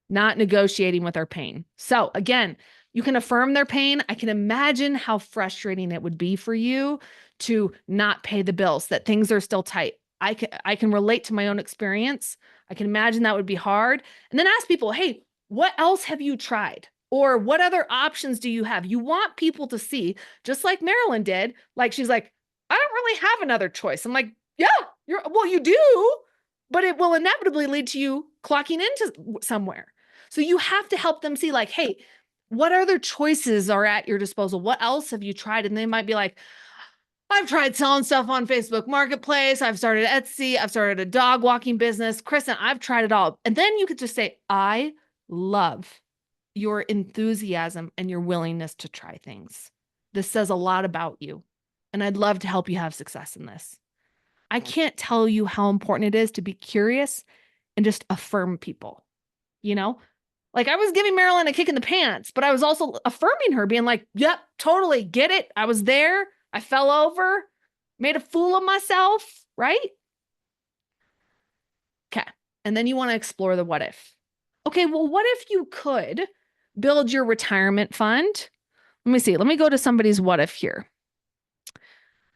Not negotiating with our pain. So again, you can affirm their pain. I can imagine how frustrating it would be for you to not pay the bills, that things are still tight. I can relate to my own experience. I can imagine that would be hard. And then ask people, hey, what else have you tried? Or what other options do you have? You want people to see, just like Marilyn did. Like, she's like, I don't really have another choice. I'm like, yeah, you do, but it will inevitably lead to you clocking into somewhere. So you have to help them see, like, hey, what other choices are at your disposal? What else have you tried? And they might be like, I've tried selling stuff on Facebook Marketplace. I've started Etsy. I've started a dog walking business. Kristen, I've tried it all. And then you could just say, I love your enthusiasm and your willingness to try things. This says a lot about you. And I'd love to help you have success in this. I can't tell you how important it is to be curious and just affirm people, you know? Like, I was giving Marilyn a kick in the pants, but I was also affirming her, being like, yep, totally get it. I was there. I fell over, made a fool of myself, right? Okay. And then you want to explore the what if. Okay, well, what if you could build your retirement fund? Let me see. Let me go to somebody's what if here.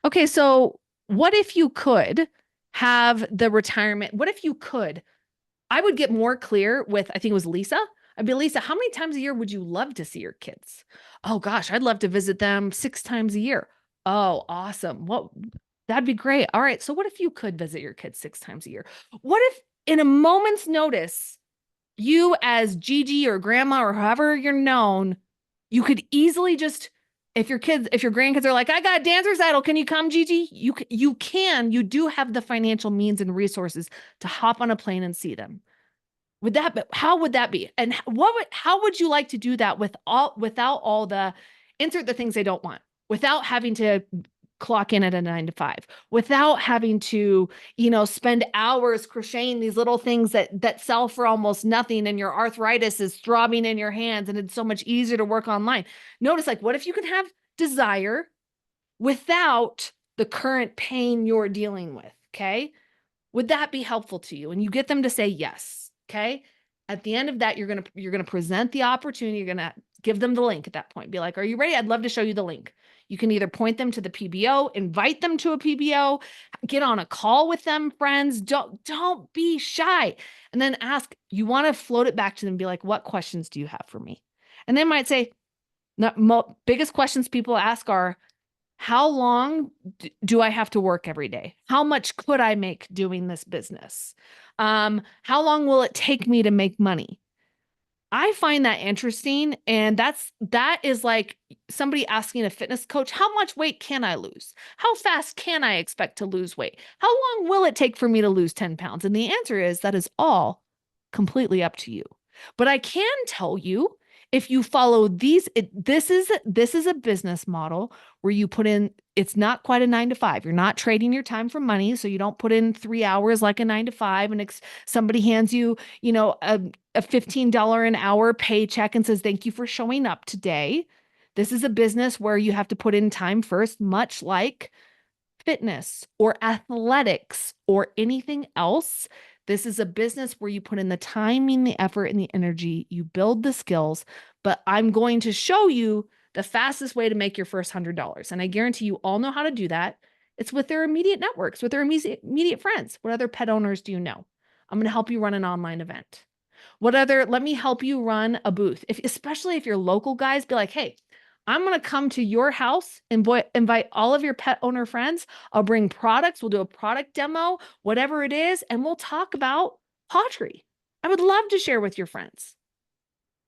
Okay, so what if you could have the retirement? What if you could? I would get more clear with, I think it was Lisa. I'd be, Lisa, how many times a year would you love to see your kids? Oh gosh, I'd love to visit them 6 times a year. Oh, awesome. That'd be great. All right. So what if you could visit your kids 6 times a year? What if in a moment's notice, you as Gigi or grandma or however you're known, you could easily just, if your grandkids are like, I got a dance recital, can you come, Gigi? You do have the financial means and resources to hop on a plane and see them. How would that be? And how would you like to do that without all the, insert the things they don't want, without having to clock in at a 9-to-5, without having to, spend hours crocheting these little things that sell for almost nothing, and your arthritis is throbbing in your hands, and it's so much easier to work online. Notice, like, what if you can have desire without the current pain you're dealing with? Okay. Would that be helpful to you? And you get them to say yes. Okay. At the end of that, you're going to present the opportunity. You're going to give them the link at that point. Be like, are you ready? I'd love to show you the link. You can either point them to the PBO, invite them to a PBO, get on a call with them, friends. Don't be shy. And then ask, you want to float it back to them, be like, what questions do you have for me? And they might say, biggest questions people ask are, how long do I have to work every day? How much could I make doing this business? How long will it take me to make money? I find that interesting. And that is like somebody asking a fitness coach, how much weight can I lose? How fast can I expect to lose weight? How long will it take for me to lose 10 pounds? And the answer is, that is all completely up to you. But I can tell you, if you follow these, this is a business model where you put in, it's not quite a 9-to-5. You're not trading your time for money. So you don't put in 3 hours like a 9-to-5 and somebody hands you, a $15 an hour paycheck and says, thank you for showing up today. This is a business where you have to put in time first, much like fitness or athletics or anything else. This is a business where you put in the timing, the effort, and the energy. You build the skills, but I'm going to show you the fastest way to make your first $100. And I guarantee you all know how to do that. It's with their immediate networks, with their immediate friends. What other pet owners do you know? I'm going to help you run an online event. Let me help you run a booth. Especially if you're local guys, be like, hey, I'm going to come to your house and invite all of your pet owner friends. I'll bring products. We'll do a product demo, whatever it is, and we'll talk about pottery. I would love to share with your friends.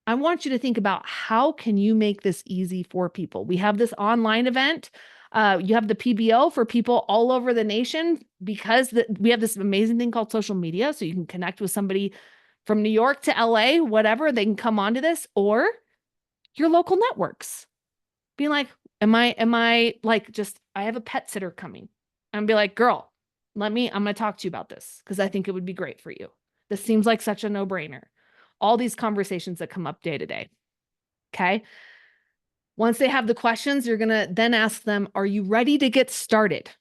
I want you to think about, how can you make this easy for people? We have this online event. You have the PBO for people all over the nation, because we have this amazing thing called social media. So you can connect with somebody from New York to LA, whatever, they can come onto this, or your local networks. Being like, am I like, just, I have a pet sitter coming. and be like, girl, I'm going to talk to you about this because I think it would be great for you. This seems like such a no-brainer. All these conversations that come up day to day. Okay. Once they have the questions, you're going to then ask them, are you ready to get started?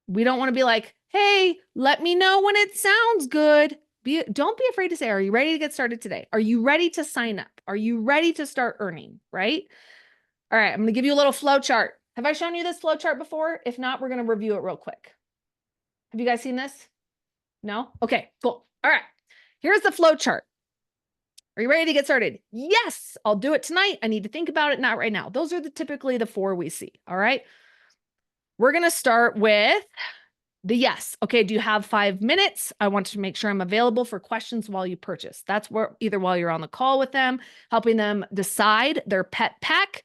We don't want to be like, hey, let me know when it sounds good. Don't be afraid to say, are you ready to get started today? Are you ready to sign up? Are you ready to start earning? Right? All right. I'm going to give you a little flow chart. Have I shown you this flow chart before? If not, we're going to review it real quick. Have you guys seen this? No? Okay, cool. All right. Here's the flow chart. Are you ready to get started? Yes, I'll do it tonight. I need to think about it, not right now. Those are typically the 4 we see. All right. We're going to start with the yes. Okay, do you have 5 minutes? I want to make sure I'm available for questions while you purchase. That's where either while you're on the call with them, helping them decide their pet pack.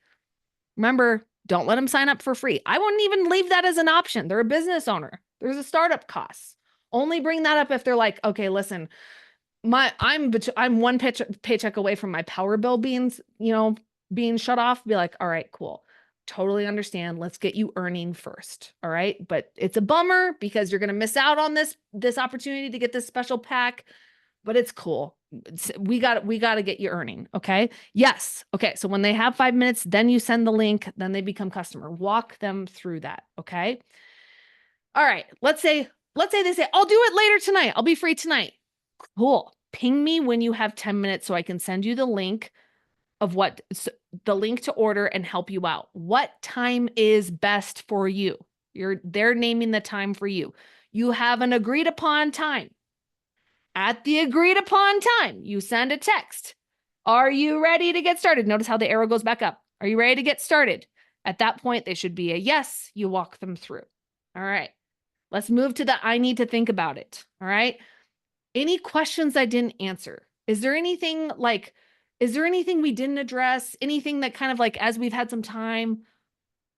Remember, don't let them sign up for free. I wouldn't even leave that as an option. They're a business owner. There's a startup cost. Only bring that up if they're like, okay, listen, I'm one paycheck away from my power bill being shut off. Be like, all right, cool. Totally understand. Let's get you earning first. All right. But it's a bummer because you're going to miss out on this opportunity to get this special pack, but it's cool. We got to get you earning. Okay. Yes. Okay. So when they have 5 minutes, then you send the link, then they become customer. Walk them through that. Okay. All right. Let's say they say, I'll do it later tonight. I'll be free tonight. Cool. Ping me when you have 10 minutes so I can send you the link of the link to order and help you out. What time is best for you? They're naming the time for you. You have an agreed upon time. At the agreed upon time, you send a text. Are you ready to get started? Notice how the arrow goes back up. Are you ready to get started? At that point, they should be a yes. You walk them through. All right. Let's move to the I need to think about it. All right. Any questions I didn't answer? Is there anything we didn't address? Anything that kind of like, as we've had some time,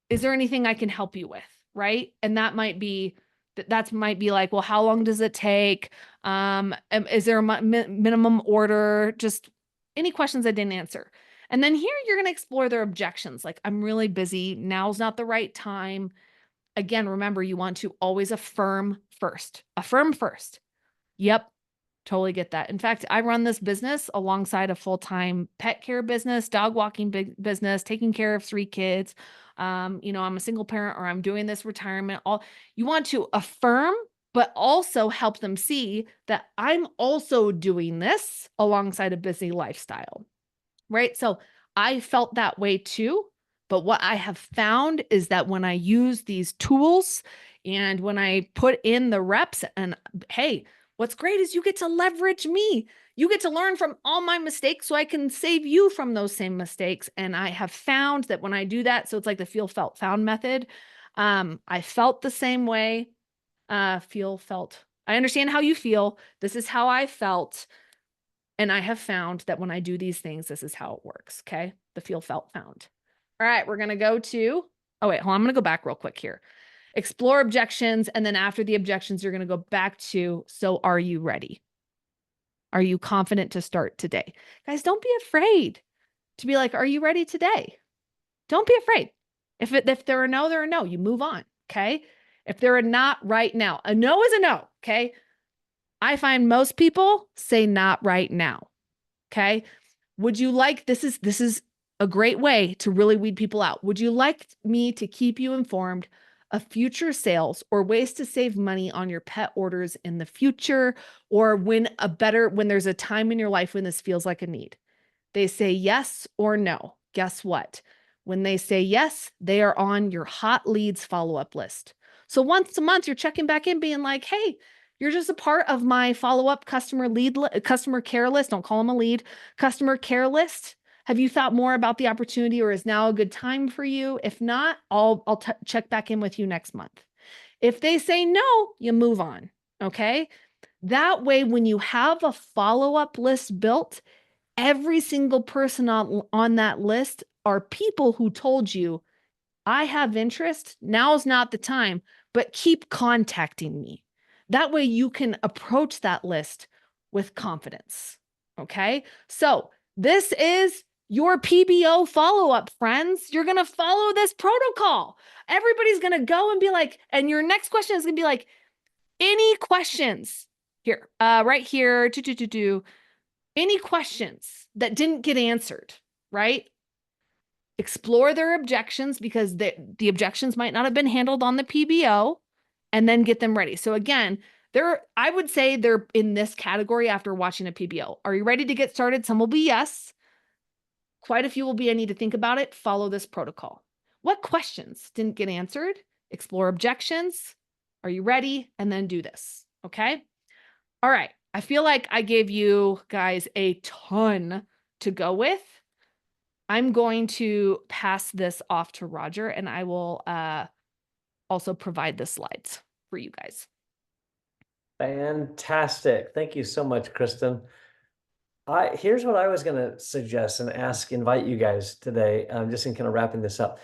is there anything I can help you with? Right. And that might be like, well, how long does it take? Is there a minimum order? Just any questions I didn't answer. And then here you're going to explore their objections. Like, I'm really busy. Now's not the right time. Again, remember, you want to always affirm first. Affirm first. Yep. Totally get that. In fact, I run this business alongside a full-time pet care business, dog walking business, taking care of 3 kids. I'm a single parent, or I'm doing this retirement. You want to affirm, but also help them see that I'm also doing this alongside a busy lifestyle, right? So I felt that way too. But what I have found is that when I use these tools and when I put in the reps, and hey, what's great is you get to leverage me. You get to learn from all my mistakes so I can save you from those same mistakes. And I have found that when I do that, so it's like the feel, felt, found method. I felt the same way. Feel, felt. I understand how you feel. This is how I felt. And I have found that when I do these things, this is how it works. Okay. The feel, felt, found. All right. We're going to go to, oh wait, hold on. I'm going to go back real quick here. Explore objections. And then after the objections, you're going to go back to, so are you ready? Are you confident to start today? Guys, don't be afraid to be like, are you ready today? Don't be afraid. If they're a no, they're a no. You move on. Okay. If they're a not right now, a no is a no. Okay. I find most people say not right now. Okay. Would you like, this is a great way to really weed people out. Would you like me to keep you informed of future sales or ways to save money on your pet orders in the future, or when there's a time in your life when this feels like a need? They say yes or no. Guess what? When they say yes, they are on your hot leads follow-up list. So once a month, you're checking back in being like, hey, you're just a part of my follow-up customer care list. Don't call them a lead. Customer care list. Have you thought more about the opportunity, or is now a good time for you? If not, I'll check back in with you next month. If they say no, you move on. Okay. That way, when you have a follow-up list built, every single person on that list are people who told you, I have interest. Now's not the time, but keep contacting me. That way you can approach that list with confidence. Okay. So this is your PBO follow-up, friends. You're going to follow this protocol. Everybody's going to go and be like, and your next question is going to be like, any questions here, right here, any questions that didn't get answered, right? Explore their objections because the objections might not have been handled on the PBO, and then get them ready. So again, I would say they're in this category after watching a PBO. Are you ready to get started? Some will be yes. Quite a few will be, I need to think about it. Follow this protocol. What questions didn't get answered? Explore objections. Are you ready? And then do this. Okay. All right. I feel like I gave you guys a ton to go with. I'm going to pass this off to Roger, and I will also provide the slides for you guys. Fantastic. Thank you so much, Kristen. Here's what I was going to suggest and invite you guys today, just in kind of wrapping this up.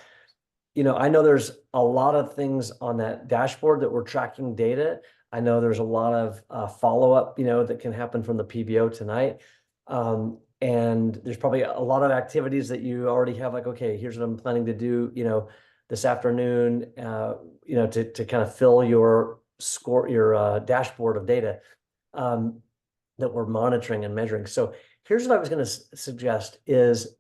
I know there's a lot of things on that dashboard that we're tracking data. I know there's a lot of follow-up, that can happen from the PBO tonight. And there's probably a lot of activities that you already have, like, okay, here's what I'm planning to do, this afternoon, to kind of fill your dashboard of data that we're monitoring and measuring. So here's what I was going to suggest is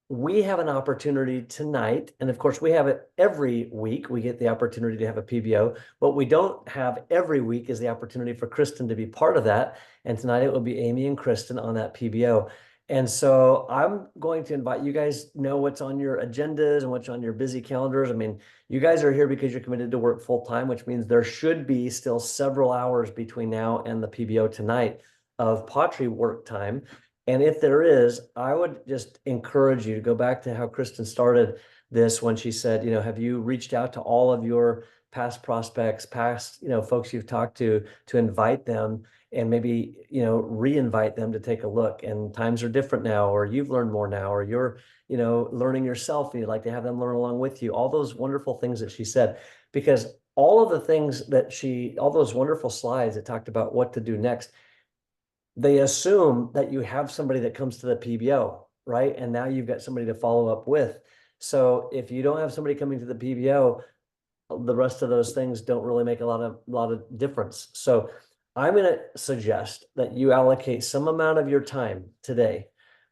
we have an opportunity tonight, and of course we have it every week. We get the opportunity to have a PBO. What we don't have every week is the opportunity for Kristen to be part of that. And tonight it will be Amy and Kristen on that PBO. And so I'm going to invite you guys, know what's on your agendas and what's on your busy calendars. I mean, you guys are here because you're committed to work full time, which means there should be still several hours between now and the PBO tonight of pottery work time. And if there is, I would just encourage you to go back to how Kristen started this when she said, have you reached out to all of your past prospects, past, folks you've talked to invite them and maybe, re-invite them to take a look. And times are different now, or you've learned more now, or you're, learning yourself and you'd like to have them learn along with you. All those wonderful things that she said, because all of the things that all those wonderful slides that talked about what to do next, they assume that you have somebody that comes to the PBO, right? And now you've got somebody to follow up with. So if you don't have somebody coming to the PBO, the rest of those things don't really make a lot of difference. So I'm going to suggest that you allocate some amount of your time today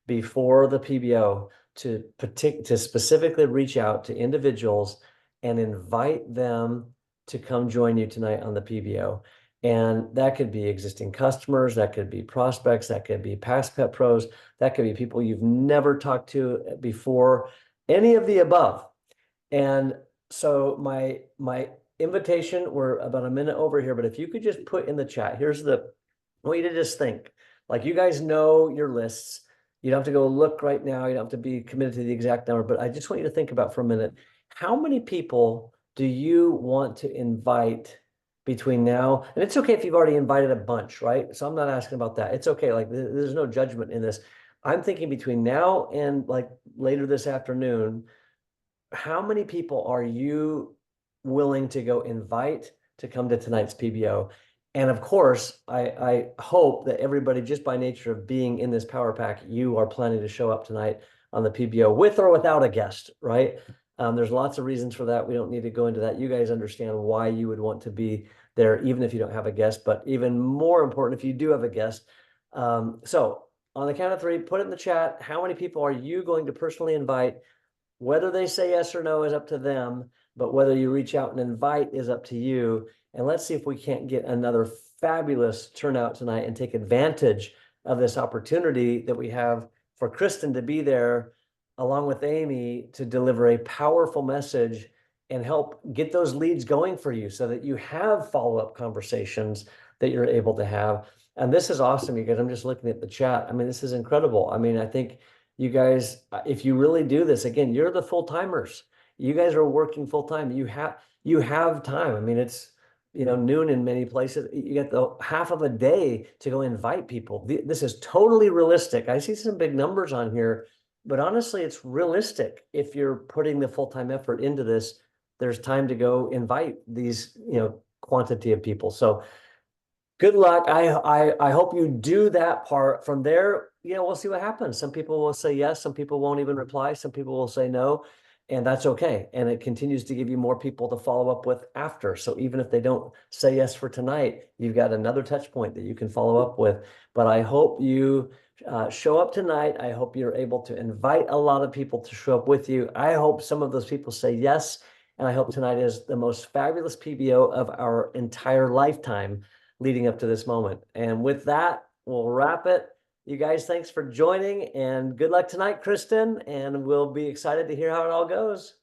before the PBO to specifically reach out to individuals and invite them to come join you tonight on the PBO. And that could be existing customers, that could be prospects, that could be past pet pros, that could be people you've never talked to before, any of the above. And so my invitation, we're about a minute over here, but if you could just put in the chat, I want you to just think, like, you guys know your lists. You don't have to go look right now. You don't have to be committed to the exact number, but I just want you to think about for a minute, how many people do you want to invite between now? And it's okay if you've already invited a bunch, right? So I'm not asking about that. It's okay. Like, there's no judgment in this. I'm thinking between now and like later this afternoon, how many people are you willing to go invite to come to tonight's PBO? And of course, I hope that everybody, just by nature of being in this power pack, you are planning to show up tonight on the PBO with or without a guest, right? There's lots of reasons for that. We don't need to go into that. You guys understand why you would want to be there, even if you don't have a guest, but even more important if you do have a guest. So on the count of three, put it in the chat. How many people are you going to personally invite? Whether they say yes or no is up to them, but whether you reach out and invite is up to you. And let's see if we can't get another fabulous turnout tonight and take advantage of this opportunity that we have for Kristen to be there along with Amy to deliver a powerful message and help get those leads going for you so that you have follow-up conversations that you're able to have. And this is awesome, you guys. I'm just looking at the chat. I mean, this is incredible. I mean, I think you guys, if you really do this, again, you're the full-timers. You guys are working full-time. You have time. I mean, it's, noon in many places. You get the half of a day to go invite people. This is totally realistic. I see some big numbers on here, but honestly, it's realistic. If you're putting the full-time effort into this, there's time to go invite these, quantity of people. So Good luck. I hope you do that part. From there, we'll see what happens. Some people will say yes, some people won't even reply, some people will say no, and that's okay. And it continues to give you more people to follow up with after. So even if they don't say yes for tonight, you've got another touch point that you can follow up with. But I hope you show up tonight. I hope you're able to invite a lot of people to show up with you. I hope some of those people say yes. And I hope tonight is the most fabulous PBO of our entire lifetime leading up to this moment. And with that, we'll wrap it. You guys, thanks for joining, and good luck tonight, Kristen. And we'll be excited to hear how it all goes.